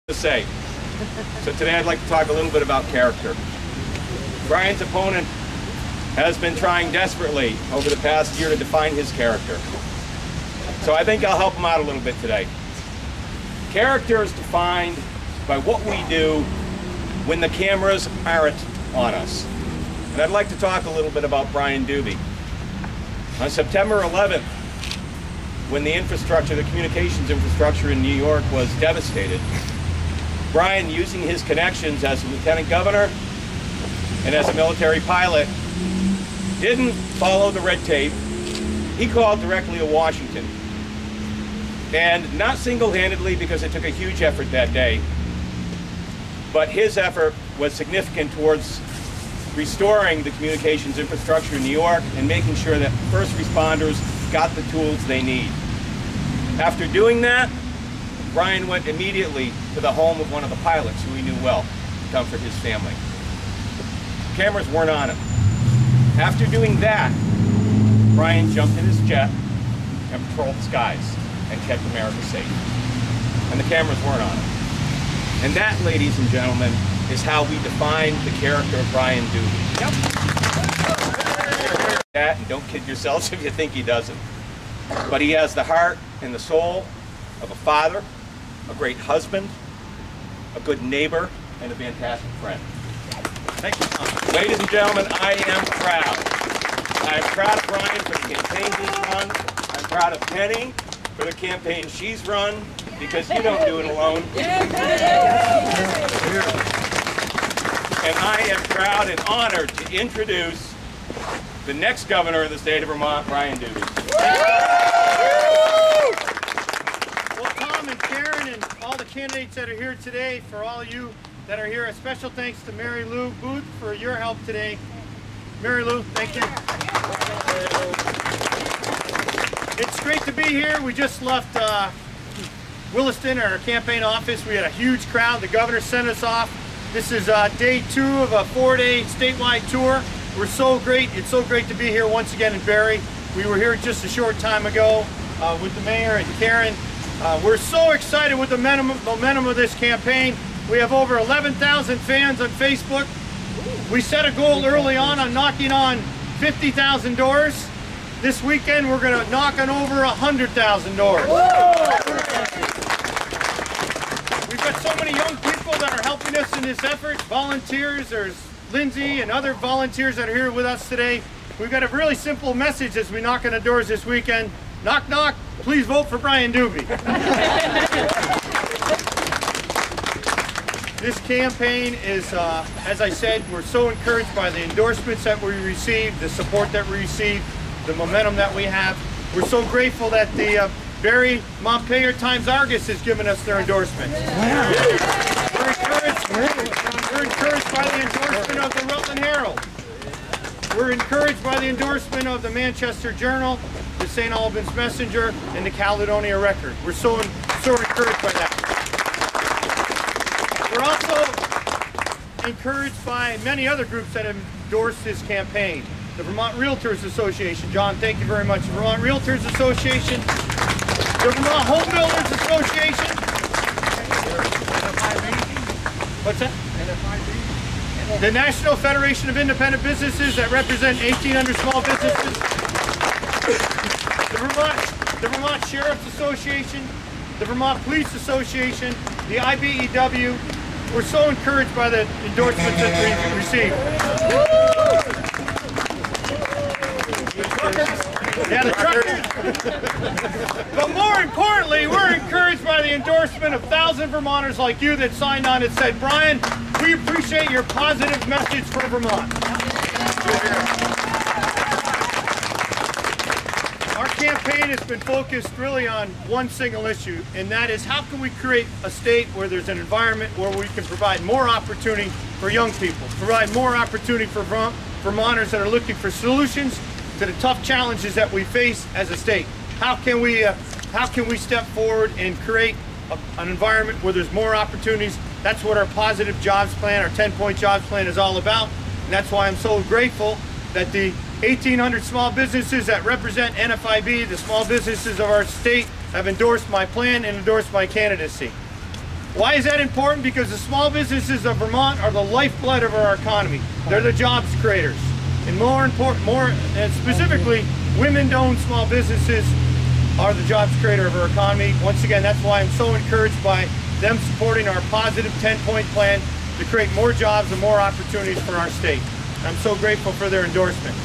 to say. So today I'd like to talk a little bit about character. Brian's opponent has been trying desperately over the past year to define his character. So I think I'll help him out a little bit today. Character is defined by what we do when the cameras aren't on us. And I'd like to talk a little bit about Brian Dubie. On September 11th, when the infrastructure, the communications infrastructure in New York was devastated, Brian, using his connections as a lieutenant governor and as a military pilot, didn't follow the red tape. He called directly to Washington. And not single-handedly, because it took a huge effort that day, but his effort was significant towards restoring the communications infrastructure in New York and making sure that first responders got the tools they need. After doing that, Brian went immediately to the home of one of the pilots who he knew well to comfort his family. Cameras weren't on him. After doing that, Brian jumped in his jet and patrolled the skies and kept America safe. And the cameras weren't on him. And that, ladies and gentlemen, is how we define the character of Brian Dubie. Yep. And don't kid yourselves if you think he doesn't. But he has the heart and the soul of a father, a great husband, a good neighbor, and a fantastic friend. Thank you. Ladies and gentlemen, I am proud. I'm proud of Brian for the campaign he's run. I'm proud of Penny for the campaign she's run, because you don't do it alone. And I am proud and honored to introduce the next governor of the state of Vermont, Brian Dubie. Well, Tom and Karen and all the candidates that are here today, for all of you that are here, a special thanks to Mary Lou Booth for your help today. Mary Lou, thank you. It's great to be here. We just left Williston, our campaign office. We had a huge crowd. The governor sent us off. This is day 2 of a 4-day statewide tour. We're so great. It's so great to be here once again in Barrie. We were here just a short time ago with the mayor and Karen. We're so excited with the momentum of this campaign. We have over 11,000 fans on Facebook. We set a goal early on knocking on 50,000 doors. This weekend we're going to knock on over 100,000 doors. We've got so many young people that are helping us in this effort. Volunteers, there's Lindsay and other volunteers that are here with us today. We've got a really simple message as we knock on the doors this weekend. Knock, knock, please vote for Brian Dubie. This campaign is, as I said, we're so encouraged by the endorsements that we received, the support that we received, the momentum that we have. We're so grateful that the Barrie Montpelier Times-Argus has given us their endorsement. Wow. We're encouraged by the endorsement of the Rutland Herald. We're encouraged by the endorsement of the Manchester Journal, the St. Albans Messenger, and the Caledonia Record. We're so encouraged by that. We're also encouraged by many other groups that have endorsed this campaign. The Vermont Realtors Association. John, thank you very much. The Vermont Realtors Association. The Vermont Home Builders Association. What's that? The National Federation of Independent Businesses that represent 1,800 small businesses. The Vermont Sheriff's Association. The Vermont Police Association. The IBEW. We're so encouraged by the endorsements that we've received. Yeah, the truckers. But more importantly, we're encouraged by the endorsement of 1,000 Vermonters like you that signed on and said, Brian, we appreciate your positive message for Vermont. Our campaign has been focused really on one single issue, and that is how can we create a state where there's an environment where we can provide more opportunity for young people, provide more opportunity for Vermonters that are looking for solutions to the tough challenges that we face as a state. How can we step forward and create an environment where there's more opportunities? That's what our positive jobs plan, our 10-point jobs plan is all about. And that's why I'm so grateful that the 1,800 small businesses that represent NFIB, the small businesses of our state, have endorsed my plan and endorsed my candidacy. Why is that important? Because the small businesses of Vermont are the lifeblood of our economy. They're the jobs creators. And and specifically, women-owned small businesses are the jobs creator of our economy. Once again, that's why I'm so encouraged by them supporting our positive 10-point plan to create more jobs and more opportunities for our state. I'm so grateful for their endorsement.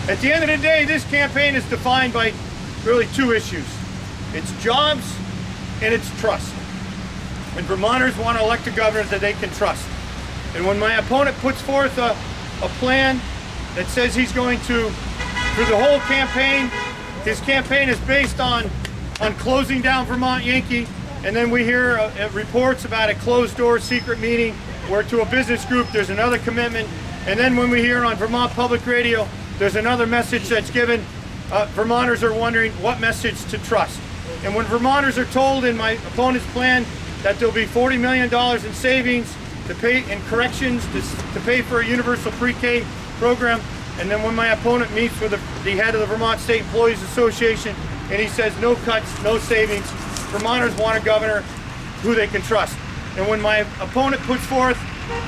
At the end of the day, this campaign is defined by really two issues. It's jobs and it's trust. And Vermonters want to elect a governor that they can trust. And when my opponent puts forth a plan that says he's going to, through the whole campaign, his campaign is based on closing down Vermont Yankee, and then we hear reports about a closed-door secret meeting where to a business group there's another commitment, and then when we hear on Vermont Public Radio there's another message that's given, Vermonters are wondering what message to trust. And when Vermonters are told in my opponent's plan that there'll be $40 million in savings to pay in corrections to pay for a universal pre-K program, and then when my opponent meets with the head of the Vermont State Employees Association and he says no cuts, no savings, Vermonters want a governor who they can trust. And when my opponent puts forth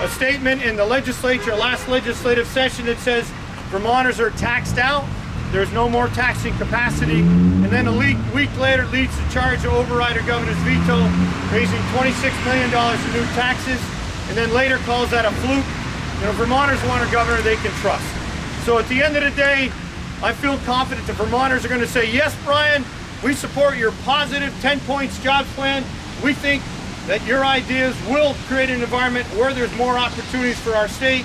a statement in the legislature, last legislative session, that says Vermonters are taxed out, there's no more taxing capacity, and then a week later leads the charge to override a governor's veto, raising $26 million in new taxes, and then later calls that a fluke. You know, Vermonters want a governor they can trust. So at the end of the day, I feel confident that Vermonters are going to say, yes, Brian, we support your positive 10 points jobs plan. We think that your ideas will create an environment where there's more opportunities for our state.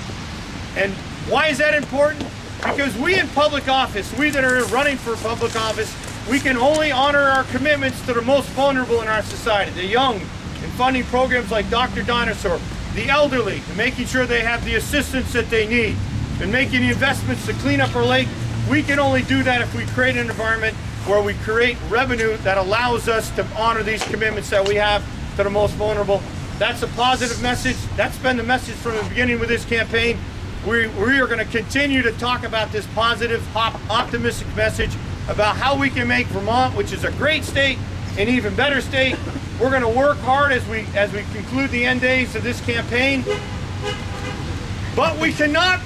And why is that important? Because we in public office, we that are running for public office, we can only honor our commitments to the most vulnerable in our society, the young, and funding programs like Dr. Dinosaur, the elderly, and making sure they have the assistance that they need, and making the investments to clean up our lake. We can only do that if we create an environment where we create revenue that allows us to honor these commitments that we have to the most vulnerable. That's a positive message. That's been the message from the beginning with this campaign. We are going to continue to talk about this positive, optimistic message about how we can make Vermont, which is a great state, an even better state. We're going to work hard as we conclude the end days of this campaign. But we cannot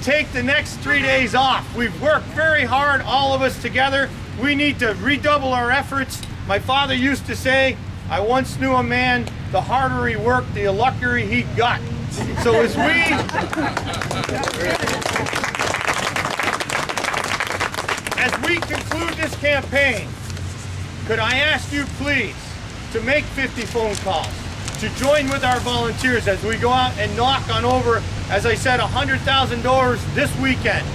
take the next 3 days off. We've worked very hard, all of us together. We need to redouble our efforts. My father used to say, I once knew a man, the harder he worked, the luckier he got. So as we conclude this campaign, could I ask you please to make 50 phone calls, to join with our volunteers as we go out and knock on over, as I said, $100,000 this weekend,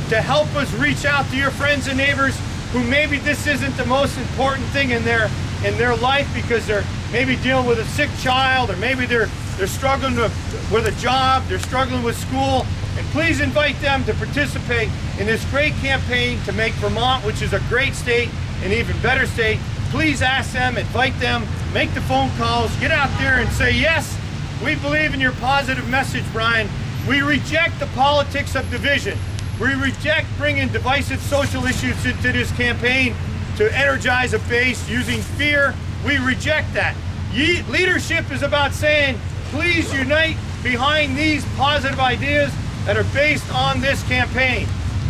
to help us reach out to your friends and neighbors who maybe this isn't the most important thing in their life because they're maybe dealing with a sick child, or maybe they're struggling with a job, they're struggling with school. And please invite them to participate in this great campaign to make Vermont, which is a great state, an even better state. Please ask them, invite them, make the phone calls, get out there and say, yes, we believe in your positive message, Brian. We reject the politics of division. We reject bringing divisive social issues into this campaign to energize a base using fear. We reject that. Leadership is about saying, please unite behind these positive ideas that are based on this campaign.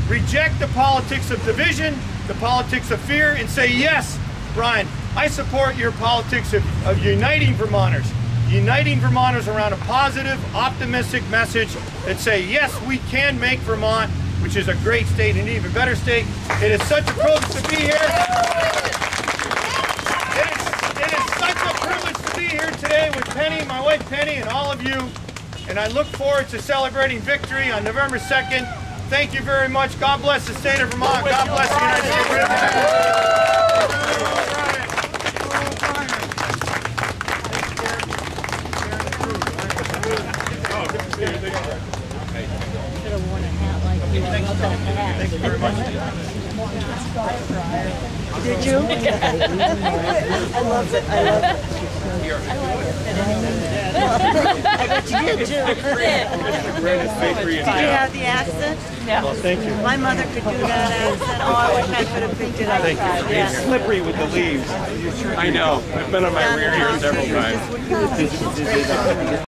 Reject the politics of division, the politics of fear, and say, yes, Brian, I support your politics of uniting Vermonters around a positive, optimistic message that say, yes, we can make Vermont, which is a great state, an even better state. It is such a privilege to be here. It is such a privilege to be here today with Penny, my wife Penny, and all of you. And I look forward to celebrating victory on November 2nd. Thank you very much. God bless the state of Vermont. God bless the United States of Thank you very much. Did you? I love it. I love it. I bet you did too. Did you have the accent? Well, thank you. My mother could do that accent. Oh, I wish I could have picked it up. Thank you. Yeah. It's slippery with the leaves. I know. I've been on my rear here several times.